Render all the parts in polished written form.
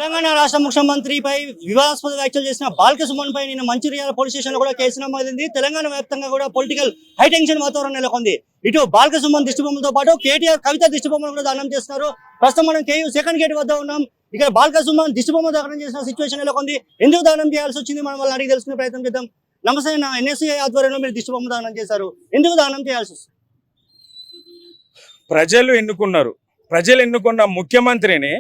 తెలంగాణ రాష్ట్ర ముఖ్యమంత్రిపై వివాదాస్పద వ్యాఖ్యలు చేసిన బాల్క సుమన్ పై నిన్న మంచిర్యాల పోలీస్ స్టేషన్ లో కూడా కేసు నమోదైంది. తెలంగాణ వ్యాప్తంగా కూడా పొలిటికల్ హైటెన్షన్ వాతావరణం నెలకొంది. ఇటు బాల్క సుమన్ దిష్టిబొమ్మలతో పాటు కేటీఆర్ కవిత దిష్టిబొమ్మలు కూడా దానం చేస్తున్నారు. ప్రస్తుతం మనం కేయూ సెకండ్ గేట్ వద్ద ఉన్నాం. ఇక్కడ బాల్క సుమన్ దిష్టిబొమ్మ దానం చేసిన సిచ్యువేషన్ నెలకొంది. ఎందుకు దానం చేయాల్సి వచ్చింది మనం వాళ్ళని అడిగి తెలుసుకునే ప్రయత్నం చేద్దాం. నమస్తే, నా ఎన్ఎస్సీఐ ఆధ్వర్యంలో మీరు దిష్టిబొమ్మ దానం చేశారు, ఎందుకు దానం చేయాల్సి వస్తుంది? ప్రజలు ఎన్నుకున్న ముఖ్యమంత్రిని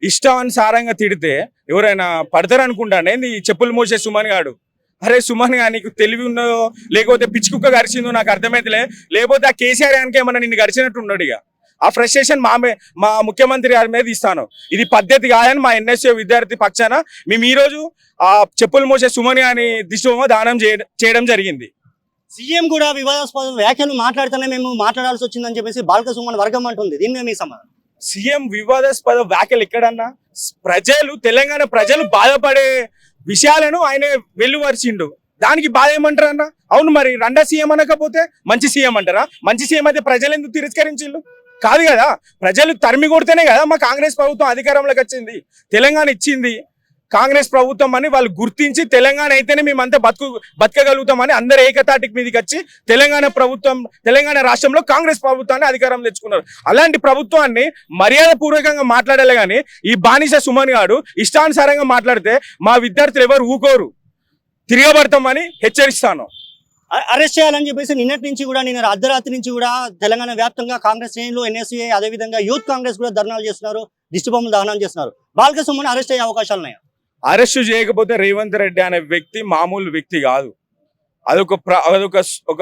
ఇష్టానుసారంగా తిడితే ఎవరైనా పడతారు అనుకుంటానే ఈ చెప్పులు మోసే సుమన్ గాడు. అరే సుమన్ గా నీకు తెలివి ఉన్నదో లేకపోతే పిచ్చి కుక్క గరిచిందో నాకు అర్థమైతలే, లేకపోతే ఆ కేసీఆర్ గానికి ఏమన్నా నిన్ను గరిచినట్టు ఉన్నాడు. ఇక ఆ ఫ్రస్ట్రేషన్ మా ముఖ్యమంత్రి గారి మీద ఇస్తాను. ఇది పద్ధతి కాదని మా ఎన్ఎస్యూ విద్యార్థి పక్షాన మేము ఈరోజు ఆ చెప్పులు మోసే సుమన్ గాని దిష్టిబొమ్మ దానం చేయడం జరిగింది. సీఎం కూడా వివాదాస్పద వ్యాఖ్యలు మాట్లాడితేనే మేము మాట్లాడాల్సి వచ్చిందని చెప్పేసి బాల్క సుమన్ వర్గం అంటుంది. దీని మీ సమాధానం? సీఎం వివాదాస్పద వ్యాఖ్యలు ఎక్కడన్నా? తెలంగాణ ప్రజలు బాధపడే విషయాలను ఆయన వెలువరిచిండు. దానికి బాధ ఏమంటారు అన్న? అవును, మరి రెండో సీఎం అనకపోతే మంచి సీఎం అంటారా? మంచి సీఎం అయితే ప్రజలు ఎందుకు తిరస్కరించిండు? కాదు కదా, ప్రజలు తరిమి కొడితేనే కదా మా కాంగ్రెస్ ప్రభుత్వం అధికారంలోకి వచ్చింది, తెలంగాణ ఇచ్చింది. కాంగ్రెస్ ప్రభుత్వం అని వాళ్ళు గుర్తించి తెలంగాణ అయితేనే మేమంతా బతకగలుగుతామని అందరు ఏకతాటికి మీదకి వచ్చి తెలంగాణ రాష్ట్రంలో కాంగ్రెస్ ప్రభుత్వాన్ని అధికారం తెచ్చుకున్నారు. అలాంటి ప్రభుత్వాన్ని మర్యాద పూర్వకంగా మాట్లాడాలి కానీ ఈ బానిస సుమన్ గారు ఇష్టానుసారంగా మాట్లాడితే మా విద్యార్థులు ఎవరు ఊకోరు, తిరగబడతామని హెచ్చరిస్తాను. అరెస్ట్ చేయాలని చెప్పేసి నిన్నటి నుంచి కూడా, నిన్న అర్ధరాత్రి నుంచి కూడా తెలంగాణ వ్యాప్తంగా కాంగ్రెస్ శ్రేణులు, ఎన్ఎస్సీ, అదేవిధంగా యూత్ కాంగ్రెస్ కూడా ధర్నాలు చేస్తున్నారు, దిష్టిబొమ్మలు దహనం చేస్తున్నారు. బాల్క సుమన్ అరెస్ట్ అయ్యే అవకాశాలు ఉన్నాయా? అరెస్టు చేయకపోతే రేవంత్ రెడ్డి అనే వ్యక్తి మామూలు వ్యక్తి కాదు. అదొక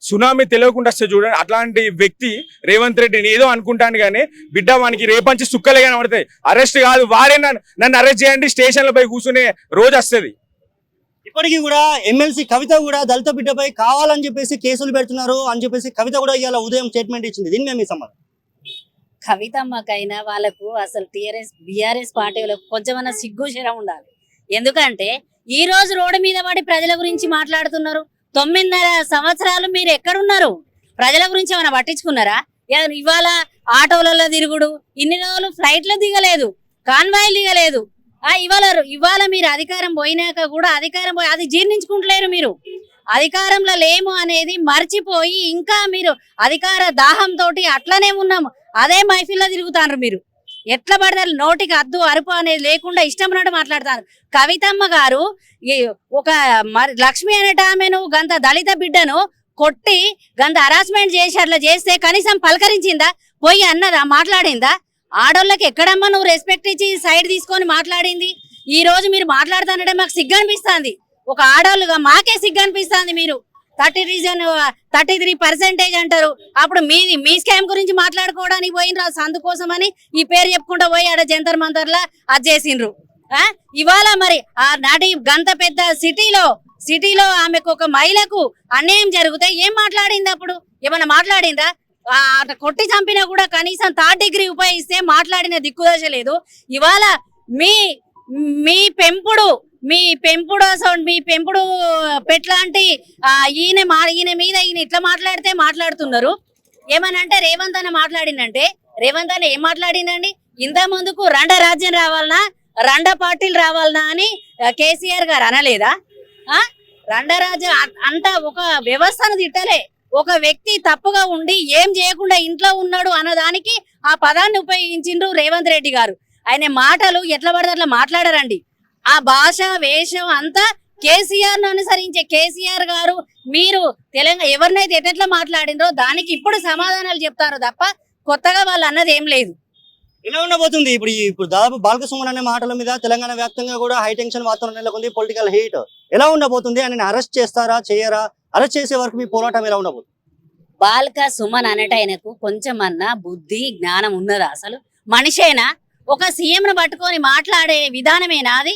సునామీ తెలియకుండా వస్తే చూడండి. అట్లాంటి వ్యక్తి రేవంత్ రెడ్డిని ఏదో అనుకుంటాను కానీ బిడ్డ వానికి రేపంచి సుక్కలే కనబడతాయి. అరెస్ట్ కాదు, వారే నన్ను అరెస్ట్ చేయండి స్టేషన్లపై కూర్చునే రోజు వస్తుంది. ఇప్పటికీ కూడా ఎమ్మెల్సీ కవిత కూడా దళిత బిడ్డపై కావాలని చెప్పేసి కేసులు పెడుతున్నారు అని చెప్పేసి కవిత కూడా ఇవాళ ఉదయం స్టేట్మెంట్ ఇచ్చింది. దీని మేము సమాధానం? కవితమ్మకైనా వాళ్ళకు అసలు బీఆర్ఎస్ పార్టీ వాళ్ళకు కొంచెమన్నా సిగ్గు శరం ఉండాలి. ఎందుకంటే ఈ రోజు రోడ్డు మీద పడి ప్రజల గురించి మాట్లాడుతున్నారు. 9.5 సంవత్సరాలు మీరు ఎక్కడున్నారు? ప్రజల గురించి ఏమైనా పట్టించుకున్నారా? ఇవాళ ఆటోలలో తిరుగుడు, ఇన్ని రోజులు ఫ్లైట్లో దిగలేదు, కాన్వాయిలు దిగలేదు. ఇవాళ మీరు అధికారం పోయినాక కూడా అది జీర్ణించుకుంటలేరు. మీరు అధికారంలో లేము అనేది మర్చిపోయి ఇంకా మీరు అధికార దాహంతో అట్లనే ఉన్నాము, అదే మైఫిల్లో తిరుగుతారు. మీరు ఎట్లా పడతారు? నోటికి అద్దు అరుపు అనేది లేకుండా ఇష్టం ఉన్నట్టు మాట్లాడతారు. కవితమ్మ గారు ఒక లక్ష్మి అనేట ఆమెను గంత దళిత బిడ్డను కొట్టి గంత హరాస్మెంట్ చేసి అట్లా చేస్తే కనీసం పలకరించిందా? పోయి అన్నదా? మాట్లాడిందా? ఆడోళ్ళకి ఎక్కడమ్మా నువ్వు రెస్పెక్ట్ ఇచ్చి సైడ్ తీసుకొని మాట్లాడింది? ఈ రోజు మీరు మాట్లాడుతానంటే మాకు సిగ్గు అనిపిస్తుంది. ఒక ఆడోళ్ళుగా మాకే సిగ్గు అనిపిస్తుంది. మీరు 33% అంటారు. అప్పుడు మీ స్కామ్ గురించి మాట్లాడుకోవడానికి పోయినరు, అందుకోసం అని ఈ పేరు చెప్పుకుంటూ పోయి ఆడ జంతర్ మంతర్లా అది చేసిండ్రు. ఇవాళ మరి ఆ నాటి గంత పెద్ద సిటీలో ఆమెకు ఒక మహిళకు అన్యాయం జరిగితే ఏం మాట్లాడింది? అప్పుడు ఏమన్నా మాట్లాడిందా? కొట్టి చంపినా కూడా కనీసం 3rd డిగ్రీ ఉపయోగిస్తే మాట్లాడిన దిక్కుదశ లేదు. ఇవాళ మీ పెంపుడు పెట్లాంటి ఈయన మీద ఇట్లా మాట్లాడుతున్నారు. ఏమనంటే రేవంత్ అన్న మాట్లాడిందంటే, రేవంత్ అన్న ఏం మాట్లాడిందండి? ఇంత ముందుకు రాజ్యం రావాలనా, పార్టీలు రావాలనా అని కేసీఆర్ గారు అనలేదా? రాజ్యం అంతా ఒక వ్యవస్థను తిట్టలే. ఒక వ్యక్తి తప్పుగా ఉండి ఏం చేయకుండా ఇంట్లో ఉన్నాడు అన్నదానికి ఆ పదాన్ని ఉపయోగించిండ్రు రేవంత్ రెడ్డి గారు. ఆయన మాటలు ఎట్లా పడితే అట్లా మాట్లాడారండి. ఆ భాష వేషం అంతా కేసీఆర్ ను అనుసరించే కేసీఆర్ గారు. మీరు తెలంగాణ ఎవరినైతే ఎట్లా మాట్లాడిండ్రో దానికి ఇప్పుడు సమాధానాలు చెప్తారు తప్ప కొత్తగా వాళ్ళు అన్నది ఏం లేదు. ఎలా ఉండబోతుంది ఇప్పుడు దాదాపు బాల్క సుమన్ అనే మాటల మీద తెలంగాణ వ్యాప్తంగా కూడా హైటెన్షన్ వాతావరణం నెలకొంది, పొలిటికల్ హీట్ ఎలా ఉండబోతుంది? అని అరెస్ట్ చేస్తారా చేయరా? అరెస్ట్ చేసే వరకు మీ పోరాటం ఎలా ఉండబోతుంది? బాల్క సుమన్ అనేట ఆయనకు కొంచెం అన్నా బుద్ధి జ్ఞానం ఉన్నదా? అసలు మనిషేనా? ఒక సీఎంను పట్టుకొని మాట్లాడే విధానమేనా అది?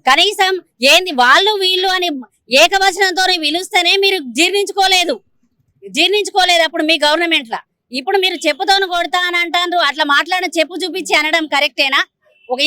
కనీసం ఏంది వాళ్ళు వీళ్ళు అని ఏకవచనంతో పిలుస్తేనే మీరు జీర్ణించుకోలేదు. అప్పుడు మీ గవర్నమెంట్ లా ఇప్పుడు మీరు చెప్పుతోను కొడతా అని అంటారు. అట్లా మాట్లాడిన చెప్పు చూపించి అనడం కరెక్టేనా?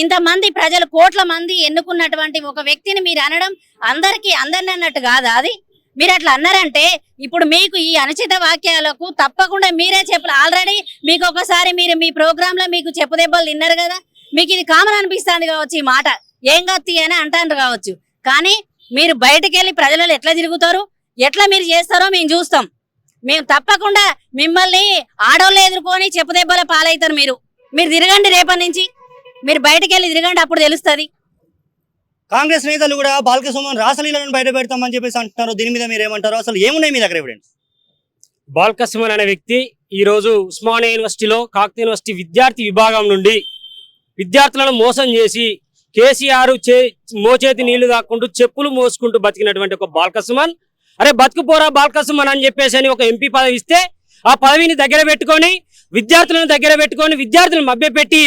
ఇంతమంది ప్రజలు, కోట్ల మంది ఎన్నుకున్నటువంటి ఒక వ్యక్తిని మీరు అనడం అందరిని అన్నట్టు కాదా అది? మీరు అట్లా అన్నారంటే ఇప్పుడు మీకు ఈ అనుచిత వాక్యాలకు తప్పకుండా మీరే చెప్పాలి. ఆల్రెడీ మీకు ఒకసారి మీరు మీ ప్రోగ్రామ్ లో మీకు చెప్పు దెబ్బలు తిన్నారు కదా. మీకు ఇది కామన్ అనిపిస్తుంది కావచ్చు ఈ మాట, ఏం కత్తి అని అంటారు కావచ్చు. కానీ మీరు బయటకు వెళ్ళి ప్రజలలో ఎట్లా తిరుగుతారు, ఎట్లా మీరు చేస్తారో మేము చూస్తాం. మేము తప్పకుండా మిమ్మల్ని ఆడోళ్ళు ఎదుర్కొని చెప్పుదెబ్బల పాలవుతారు. మీరు తిరగండి, రేపటి నుంచి మీరు బయటకు వెళ్ళి తిరగండి, అప్పుడు తెలుస్తుంది. కాంగ్రెస్ నేతలు కూడా బాల్కసుమన్ రాసలీలను బయట పెడతామని చెప్పేసి అంటున్నారు. దీని మీద మీరు ఏమంటారు? అసలు ఏమున్నాయి మీ దగ్గర ఎవిడెన్స్? బాల్కసుమన్ అనే వ్యక్తి ఈ రోజు ఉస్మానియా యూనివర్సిటీలో కాకతీయ యూనివర్సిటీ విద్యార్థి విభాగం నుండి విద్యార్థులను మోసం చేసి కేసీఆర్ మోచేతి నీళ్లు దాక్కుంటూ చెప్పులు మోసుకుంటూ బతికినటువంటి ఒక బాల్కసుమన్, అరే బతుకుపోరా బాల్కసుమన్ అని చెప్పేసి అని ఒక ఎంపీ పదవి ఇస్తే ఆ పదవిని దగ్గర పెట్టుకొని విద్యార్థులను దగ్గర పెట్టుకొని విద్యార్థులను మభ్యపెట్టి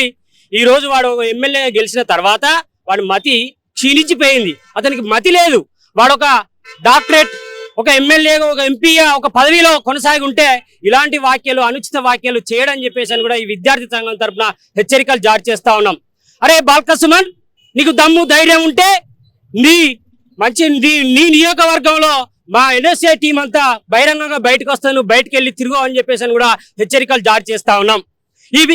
ఈ రోజు వాడు ఒక ఎమ్మెల్యే గెలిచిన తర్వాత వాడి మతి క్షీణించిపోయింది. అతనికి మతి లేదు. వాడు ఒక డాక్టరేట్, ఒక ఎమ్మెల్యేగా, ఒక ఎంపీగా ఒక పదవిలో కొనసాగి ఉంటే ఇలాంటి వ్యాఖ్యలు, అనుచిత వ్యాఖ్యలు చేయడం చెప్పేసి అని కూడా ఈ విద్యార్థి సంఘం తరఫున హెచ్చరికలు జారీ చేస్తా ఉన్నాం. అరే బాల్కసుమన్, నీకు దమ్ము ధైర్యం ఉంటే నీ నియోజకవర్గంలో మా ఎన్ఎస్ఏ టీం అంతా బహిరంగంగా బయటకు వస్తాను, బయటకు వెళ్ళి తిరుగు అని చెప్పేసి అని కూడా హెచ్చరికలు జారీ చేస్తా ఉన్నాం.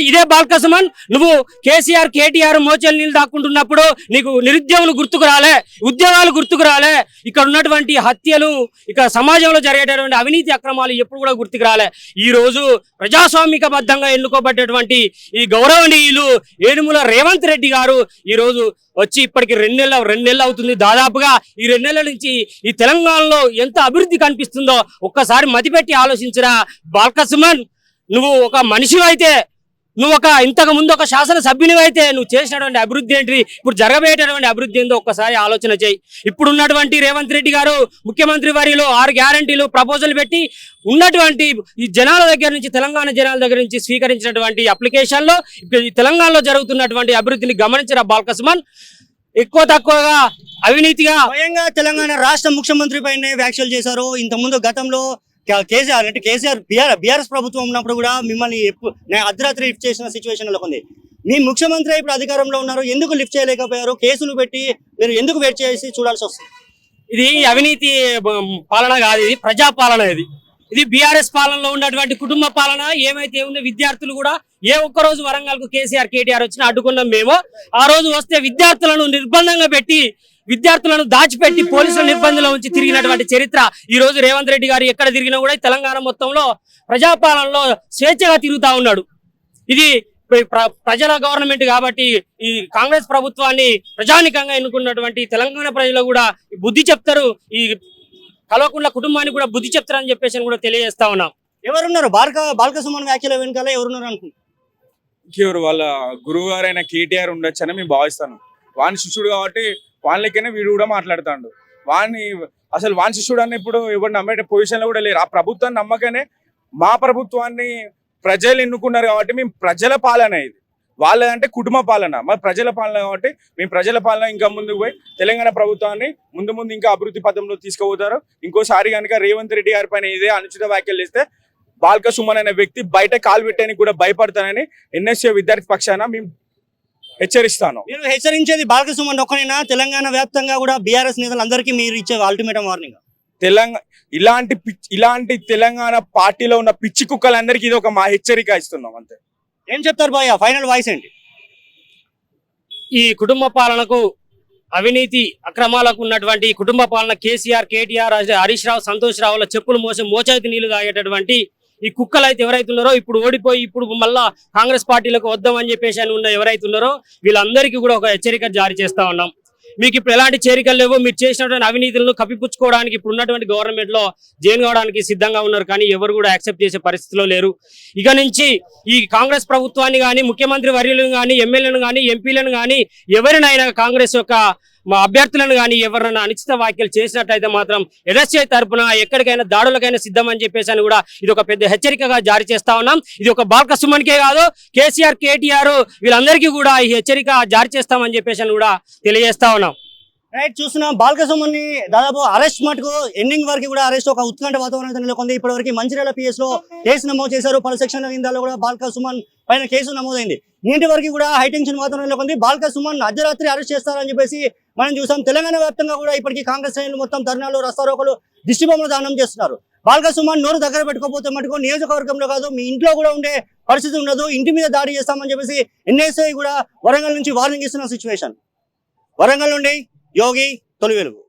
ఇదే బాల్కసుమన్, నువ్వు కేసీఆర్ కేటీఆర్ మోచేలు నీళ్ళు దాక్కుంటున్నప్పుడు నీకు నిరుద్యోగులు గుర్తుకు రాలే, ఉద్యోగాలు గుర్తుకు రాలే, ఇక్కడ ఉన్నటువంటి హత్యలు, ఇక్కడ సమాజంలో జరిగేటటువంటి అవినీతి అక్రమాలు ఎప్పుడు కూడా గుర్తుకు రాలే. ఈ రోజు ప్రజాస్వామికబద్ధంగా ఎన్నుకోబడ్డటువంటి ఈ గౌరవనీయులు ఏనుముల రేవంత్ రెడ్డి గారు ఈ రోజు వచ్చి ఇప్పటికి రెండు నెలలు అవుతుంది. దాదాపుగా ఈ 2 నెలల నుంచి ఈ తెలంగాణలో ఎంత అభివృద్ధి కనిపిస్తుందో ఒక్కసారి మతిపెట్టి ఆలోచించరా బాల్కసుమన్. నువ్వు ఒక మనిషివైతే, నువ్వు ఇంతకు ముందు ఒక శాసనసభ్యునివైతే నువ్వు చేసినటువంటి అభివృద్ధి ఏంటి, ఇప్పుడు జరగబోయేటటువంటి అభివృద్ధి ఏందో ఒక్కసారి ఆలోచన చేయి. ఇప్పుడున్నటువంటి రేవంత్ రెడ్డి గారు ముఖ్యమంత్రి వారిలో 6 గ్యారంటీలు ప్రపోజల్ పెట్టి ఉన్నటువంటి ఈ జనాల దగ్గర నుంచి, తెలంగాణ జనాల దగ్గర నుంచి స్వీకరించినటువంటి అప్లికేషన్లో ఈ తెలంగాణలో జరుగుతున్నటువంటి అభివృద్ధిని గమనించిన బాల్కసుమన్ ఎక్కువ తక్కువగా అవినీతిగా స్వయంగా తెలంగాణ రాష్ట్ర ముఖ్యమంత్రి పైనే వ్యాఖ్యలు చేశారు. ఇంతకుముందు గతంలో కేసీఆర్ బీఆర్ఎస్ ప్రభుత్వం ఉన్నప్పుడు కూడా మిమ్మల్ని అర్ధరాత్రి లిఫ్ట్ చేసిన సిచ్యువేషన్ ఉంది. మీ ముఖ్యమంత్రి ఇప్పుడు అధికారంలో ఉన్నారు, ఎందుకు లిఫ్ట్ చేయలేకపోయారు? కేసులు పెట్టి మీరు ఎందుకు వెయిట్ చేసి చూడాల్సి వస్తుంది? ఇది అవినీతి పాలన కాదు, ఇది ప్రజాపాలన. ఇది బీఆర్ఎస్ పాలనలో ఉన్నటువంటి కుటుంబ పాలన. ఏమైతే ఉందో విద్యార్థులు కూడా ఏ ఒక్క రోజు వరంగల్ కు కేసీఆర్ కేటీఆర్ వచ్చినా అడ్డుకున్నాం మేము. ఆ రోజు వస్తే విద్యార్థులను నిర్బంధంగా పెట్టి, విద్యార్థులను దాచిపెట్టి పోలీసుల నిర్బంధంలో ఉంచి తిరిగినటువంటి చరిత్ర ఈ రోజు రేవంత్ రెడ్డి గారు ఎక్కడ తిరిగినా కూడా తెలంగాణ మొత్తంలో ప్రజాపాలనలో స్వేచ్ఛగా తిరుగుతా ఉన్నాడు. ఇది ప్రజల గవర్నమెంట్ కాబట్టి ఈ కాంగ్రెస్ ప్రభుత్వాన్ని ప్రజానికంగా ఎన్నుకున్నటువంటి తెలంగాణ ప్రజలు కూడా బుద్ధి చెప్తారు, ఈ కల్వకుంట్ల కుటుంబానికి కూడా బుద్ధి చెప్తారని చెప్పేసి కూడా తెలియజేస్తా ఉన్నాం. ఎవరున్నారు బాల్కసుమన్ వ్యాఖ్యల వెనుకాల ఎవరున్నారు అనుకుంటున్నారు? వాళ్ళ గురువు గారైన కేటీఆర్ ఉండొచ్చు అని మేము భావిస్తాను. వాని శిష్యుడు కాబట్టి వాళ్ళకైనా వీడు కూడా మాట్లాడుతాడు. అసలు వాని శిష్యుడు అన్న ఇప్పుడు ఎవరు నమ్మే పొజిషన్ లో కూడా లేరు. ఆ ప్రభుత్వాన్ని నమ్మకనే మా ప్రభుత్వాన్ని ప్రజలు ఎన్నుకున్నారు కాబట్టి మేము ప్రజల పాలన, ఇది వాళ్ళదంటే కుటుంబ పాలన, మా ప్రజల పాలన కాబట్టి మేము ప్రజల పాలన ఇంకా ముందుకు పోయి తెలంగాణ ప్రభుత్వాన్ని ముందు ఇంకా అభివృద్ధి పథంలో తీసుకుపోతారు. ఇంకోసారి కనుక రేవంత్ రెడ్డి గారి పైన ఇదే అనుచిత వ్యాఖ్యలు చేస్తే బాల్కసుమన్ అనే వ్యక్తి బయట కాలు పెట్టడానికి కూడా భయపడతానని ఎన్ఎస్ఏ విద్యార్థి పక్షాన మేము హెచ్చరిస్తాను. మీరు హెచ్చరించేది బాల్కసుమన్ ఒక్కనైనా? తెలంగాణ వ్యాప్తంగా కూడా బీఆర్ఎస్ నేతలు అందరికీ మీరు ఇచ్చే అల్టిమేటం వార్నింగ్? ఇలాంటి తెలంగాణ పార్టీలో ఉన్న పిచ్చి కుక్కలందరికీ ఇది ఒక మా హెచ్చరిక ఇస్తున్నాం అంతే. ఏం చెప్తారు బాయ్? ఫైనల్ వాయిస్ ఏంటి? ఈ కుటుంబ పాలనకు, అవినీతి అక్రమాలకు ఉన్నటువంటి కుటుంబ పాలన కేసీఆర్ కేటీఆర్ హరీష్ రావు సంతోష్ రావుల చెప్పులు మోచేతి నీళ్లు తాగేటటువంటి ఈ కుక్కలు అయితే ఎవరైతే ఉన్నారో, ఇప్పుడు ఓడిపోయి ఇప్పుడు మళ్ళా కాంగ్రెస్ పార్టీలకు వద్దామని చెప్పేసి అని ఉన్న ఎవరైతే ఉన్నారో వీళ్ళందరికీ కూడా ఒక హెచ్చరిక జారీ చేస్తా ఉన్నాం. మీకు ఇప్పుడు ఎలాంటి చేరికలు లేవు, మీరు చేసినటువంటి అవినీతులను కప్పిపుచ్చుకోవడానికి ఇప్పుడు ఉన్నటువంటి గవర్నమెంట్ లో జైన్ కావడానికి సిద్ధంగా ఉన్నారు, కానీ ఎవరు కూడా యాక్సెప్ట్ చేసే పరిస్థితిలో లేరు. ఇక నుంచి ఈ కాంగ్రెస్ ప్రభుత్వాన్ని కానీ, ముఖ్యమంత్రి వర్యులను కానీ, ఎమ్మెల్యేలను కానీ, ఎంపీలను కానీ, ఎవరినైనా కాంగ్రెస్ యొక్క మా అభ్యర్థులను కానీ ఎవరైనా అనుచిత వ్యాఖ్యలు చేసినట్లయితే మాత్రం ఎన్ఎస్ఏ తరపున ఎక్కడికైనా దాడులకైనా సిద్ధమని చెప్పేసి అని కూడా ఇది ఒక పెద్ద హెచ్చరికగా జారీ చేస్తా ఉన్నాం. ఇది ఒక బాల్కసుమన్కే కాదు, కేసీఆర్ కేటీఆర్ వీళ్ళందరికీ కూడా ఈ హెచ్చరిక జారీ చేస్తామని చెప్పేసి అని కూడా తెలియజేస్తా ఉన్నాం. రైట్, చూస్తున్నాం బాల్కసుమన్ ని దాదాపు అరెస్ట్ మటుకు ఎండింగ్ వరకు కూడా అరెస్ట్ ఒక ఉత్కంఠ వాతావరణం నెలకొంది. ఇప్పటివరకు మంచిర్యాల PS లో కేసు నమోదు చేశారు. పలు సెక్షన్ల కింద కూడా బాల్కసుమన్ పైన కేసు నమోదైంది. నేటి వరకు కూడా హైటెన్షన్ వాతావరణం నెలకొంది. బాల్కసుమన్ అర్ధరాత్రి అరెస్ట్ చేస్తారని చెప్పేసి మనం చూసాం. తెలంగాణ వ్యాప్తంగా కూడా ఇప్పటికీ కాంగ్రెస్ శ్రేణులు మొత్తం ధర్నాలు, రస్తారోకలు, దిష్టిబొమ్మలు దానం చేస్తున్నారు. బాల్క సుమన్ నోరు దగ్గర పెట్టుకోకపోతే మటుకు నియోజకవర్గంలో కాదు మీ ఇంట్లో కూడా ఉండే పరిస్థితి ఉండదు, ఇంటి మీద దాడి చేస్తామని చెప్పేసి ఎన్ఎస్ఐ కూడా వరంగల్ నుంచి వార్నింగ్ ఇస్తున్న సిచ్యువేషన్. వరంగల్ నుండి యోగి, తొలి వెలుగు.